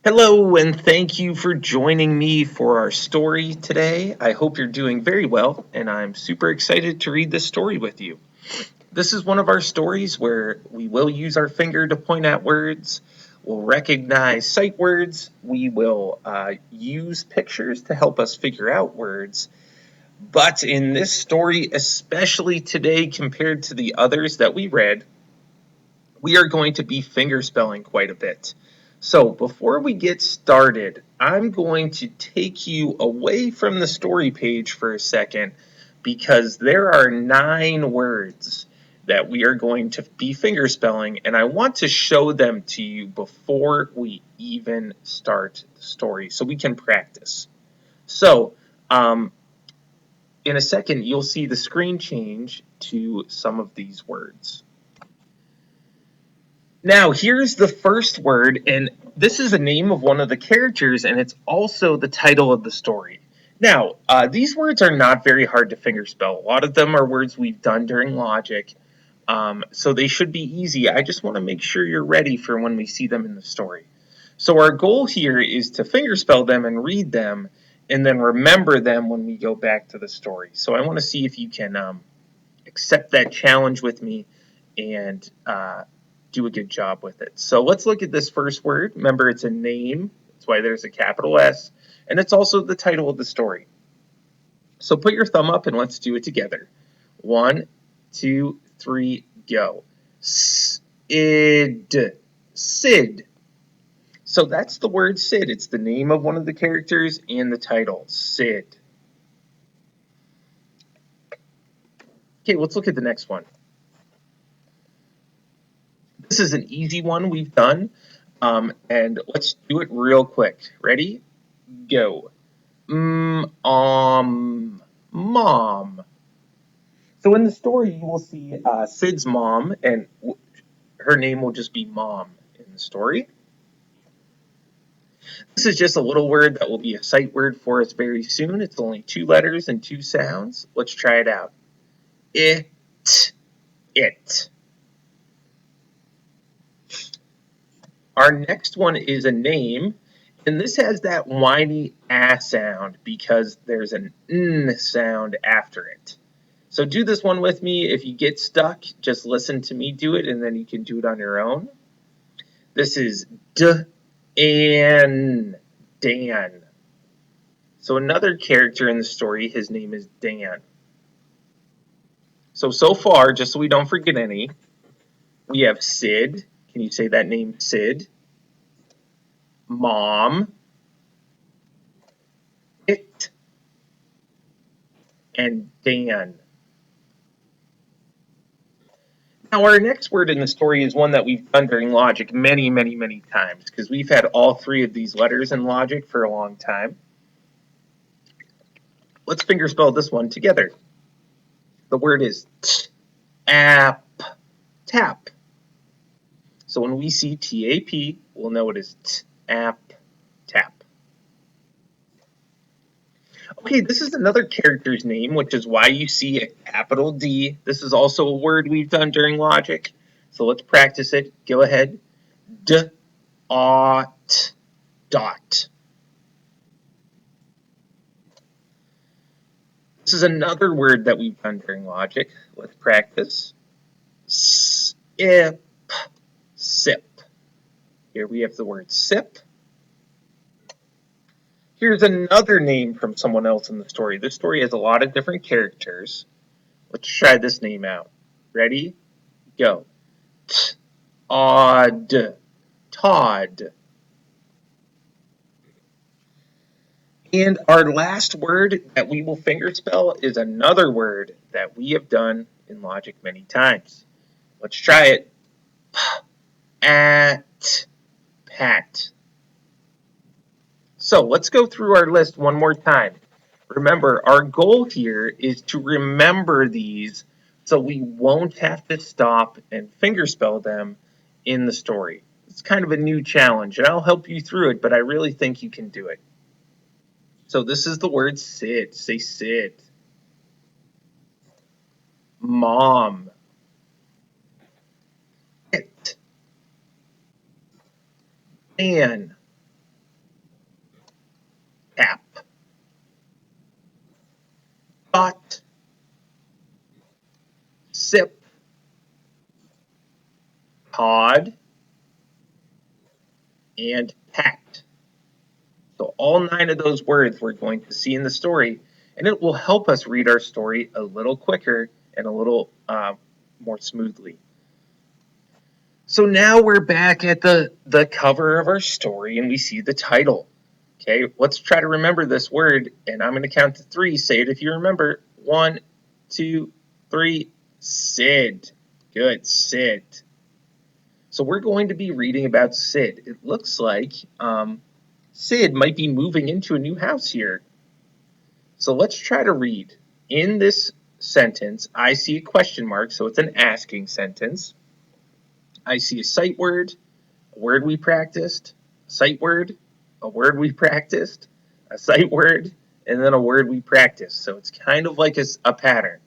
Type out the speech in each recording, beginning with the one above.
Hello, and thank you for joining me for our story today. I hope you're doing very well, and I'm super excited to read this story with you. This is one of our stories where we will use our finger to point at words, we'll recognize sight words, we will use pictures to help us figure out words. But in this story, especially today compared to the others that we read, we are going to be fingerspelling quite a bit. So before we get started, I'm going to take you away from the story page for a second because there are 9 words that we are going to be fingerspelling, and I want to show them to you before we even start the story so we can practice. So, in a second, you'll see the screen change to some of these words. Now, here's the first word, and this is the name of one of the characters, and it's also the title of the story. Now, these words are not very hard to fingerspell. A lot of them are words we've done during logic, so they should be easy. I just want to make sure you're ready for when we see them in the story. So our goal here is to fingerspell them and read them, and then remember them when we go back to the story. So I want to see if you can accept that challenge with me and do a good job with it. So let's look at this first word. Remember, it's a name. That's why there's a capital S. And it's also the title of the story. So put your thumb up and let's do it together. 1, 2, 3, go. Sid. Sid. So that's the word Sid. It's the name of one of the characters and the title, Sid. Okay, let's look at the next one. This is an easy one we've done, and let's do it real quick. Ready? Go. Mom. So in the story, you will see Sid's mom, and her name will just be Mom in the story. This is just a little word that will be a sight word for us very soon. It's only 2 letters and 2 sounds. Let's try it out. It. It. Our next one is a name, and this has that whiny sound because there's an n sound after it. So do this one with me. If you get stuck, just listen to me do it, and then you can do it on your own. This is Dan. So another character in the story, his name is Dan. So far, just so we don't forget any, we have Sid. Can you say that name, Sid? Mom. It. And Dan. Now, our next word in the story is one that we've done during logic many, many, many times because we've had all 3 of these letters in logic for a long time. Let's fingerspell this one together. The word is tap. Tap. So when we see T-A-P, we'll know it is tap. Tap. Okay, this is another character's name, which is why you see a capital D. This is also a word we've done during logic. So let's practice it. Go ahead. Dot. This is another word that we've done during logic. Let's practice. Sip. Sip. Here we have the word sip. Here's another name from someone else in the story. This story has a lot of different characters. Let's try this name out. Ready? Go. Todd. Todd. And our last word that we will fingerspell is another word that we have done in logic many times. Let's try it. At. Pat. So let's go through our list one more time. Remember, our goal here is to remember these so we won't have to stop and fingerspell them in the story. It's kind of a new challenge, and I'll help you through it, but I really think you can do it. So this is the word sit. Say sit. Mom. It. Dan. sip, pod, and packed. So all 9 of those words we're going to see in the story, and it will help us read our story a little quicker and a little more smoothly. So now we're back at the cover of our story and we see the title. Okay, let's try to remember this word, and I'm going to count to 3. Say it if you remember. 1, 2, 3. Sid. Good, Sid. So we're going to be reading about Sid. It looks like Sid might be moving into a new house here. So let's try to read. In this sentence, I see a question mark, so it's an asking sentence. I see a sight word, a word we practiced, a sight word, a word we practiced, a sight word, and then a word we practiced. So it's kind of like a pattern.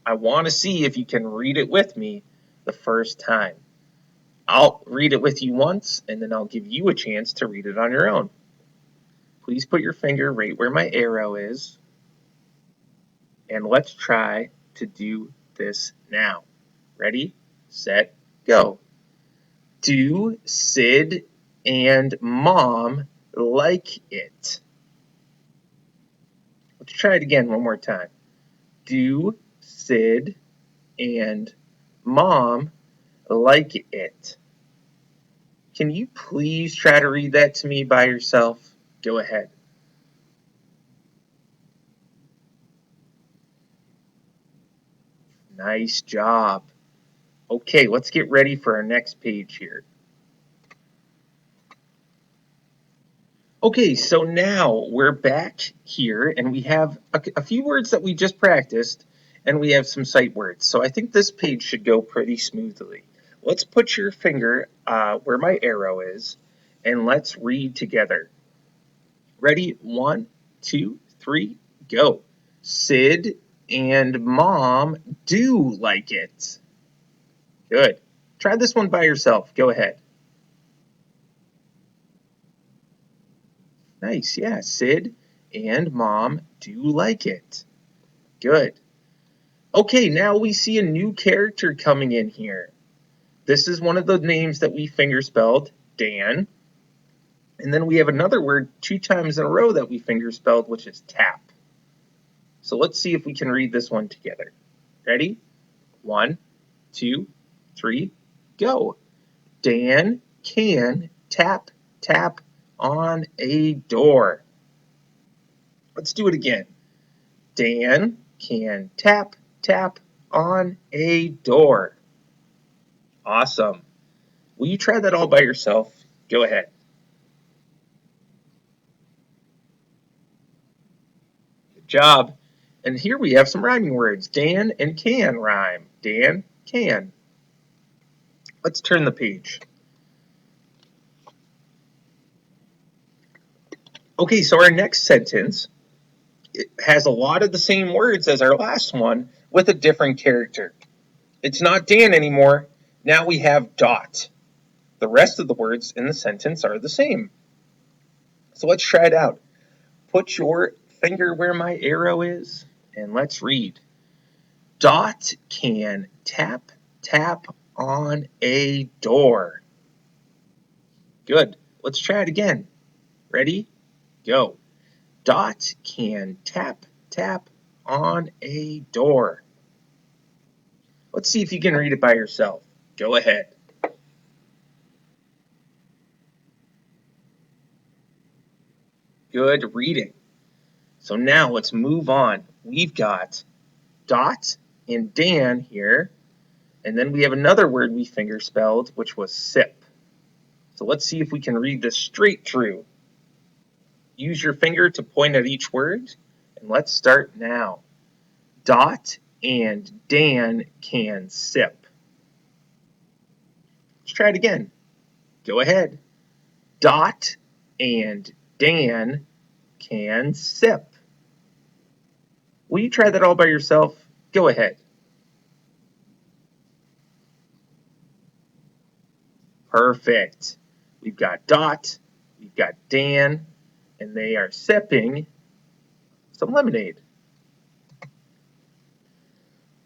I want to see if you can read it with me the first time. I'll read it with you once, and then I'll give you a chance to read it on your own. Please put your finger right where my arrow is, and let's try to do this now. Ready, set, go. Do Sid and Mom like it? Let's try it again one more time. Do Sid and Mom like it? Can you please try to read that to me by yourself? Go ahead. Nice job. Okay, let's get ready for our next page here. Okay, so now we're back here and we have a few words that we just practiced and we have some sight words. So I think this page should go pretty smoothly. Let's put your finger where my arrow is and let's read together. Ready? 1, 2, 3, go. Sid and Mom do like it. Good. Try this one by yourself. Go ahead. Nice, yeah. Sid and Mom do like it. Good. Okay, now we see a new character coming in here. This is one of the names that we fingerspelled, Dan. And then we have another word 2 times in a row that we fingerspelled, which is tap. So let's see if we can read this one together. Ready? 1, 2, 3, go. Dan can tap, tap on a door. Let's do it again. Dan can tap, tap on a door. Awesome. Will you try that all by yourself? Go ahead. Good job. And here we have some rhyming words. Dan and can rhyme. Dan, can. Let's turn the page. Okay, so our next sentence it has a lot of the same words as our last one with a different character. It's not Dan anymore. Now we have dot. The rest of the words in the sentence are the same. So let's try it out. Put your finger where my arrow is and let's read. Dot can tap, tap on a door. Good. Let's try it again. Ready? Go. Dot can tap, tap on a door. Let's see if you can read it by yourself. Go ahead. Good reading. So now let's move on. We've got Dot and Dan here, and then we have another word we fingerspelled, which was sip. So let's see if we can read this straight through. Use your finger to point at each word, and let's start now. Dot and Dan can sip. Let's try it again. Go ahead. Dot and Dan can sip. Will you try that all by yourself? Go ahead. Perfect. We've got Dot, we've got Dan, and they are sipping some lemonade.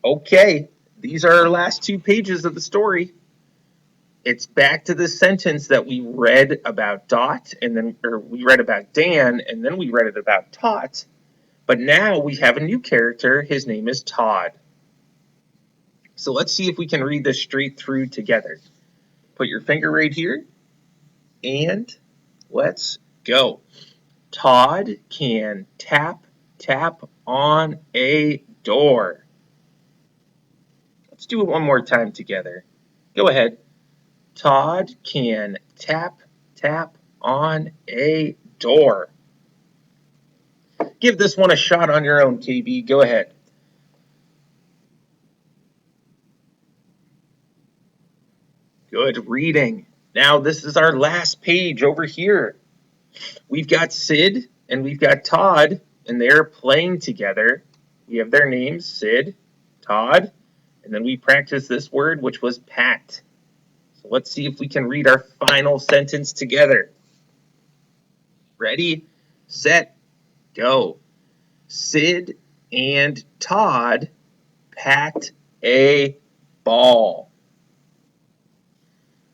Okay, These are our last 2 pages of the story. It's back to the sentence that we read about Dot, and then or we read about Dan, and then we read it about Tot. But now we have a new character. His name is Todd. So let's see if we can read this straight through together. Put your finger right here, and let's go. Todd can tap, tap on a door. Let's do it one more time together. Go ahead. Todd can tap, tap on a door. Give this one a shot on your own, KB. Go ahead. Good reading. Now, this is our last page over here. We've got Sid and we've got Todd, and they're playing together. We have their names, Sid, Todd, and then we practice this word, which was pat. So let's see if we can read our final sentence together. Ready, set, go. Sid and Todd pat a ball.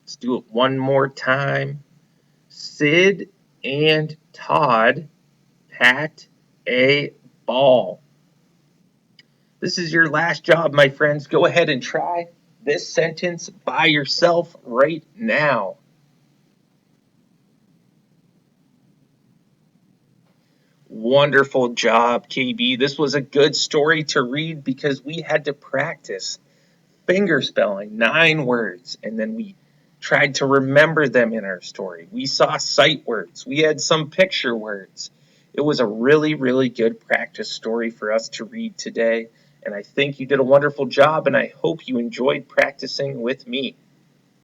Let's do it one more time. Sid and Todd pat a ball. This is your last job, my friends. Go ahead and try this sentence by yourself right now. Wonderful job, KB. This was a good story to read because we had to practice finger spelling, 9 words, and then we tried to remember them in our story. We saw sight words. We had some picture words. It was a really, really good practice story for us to read today, and I think you did a wonderful job, and I hope you enjoyed practicing with me.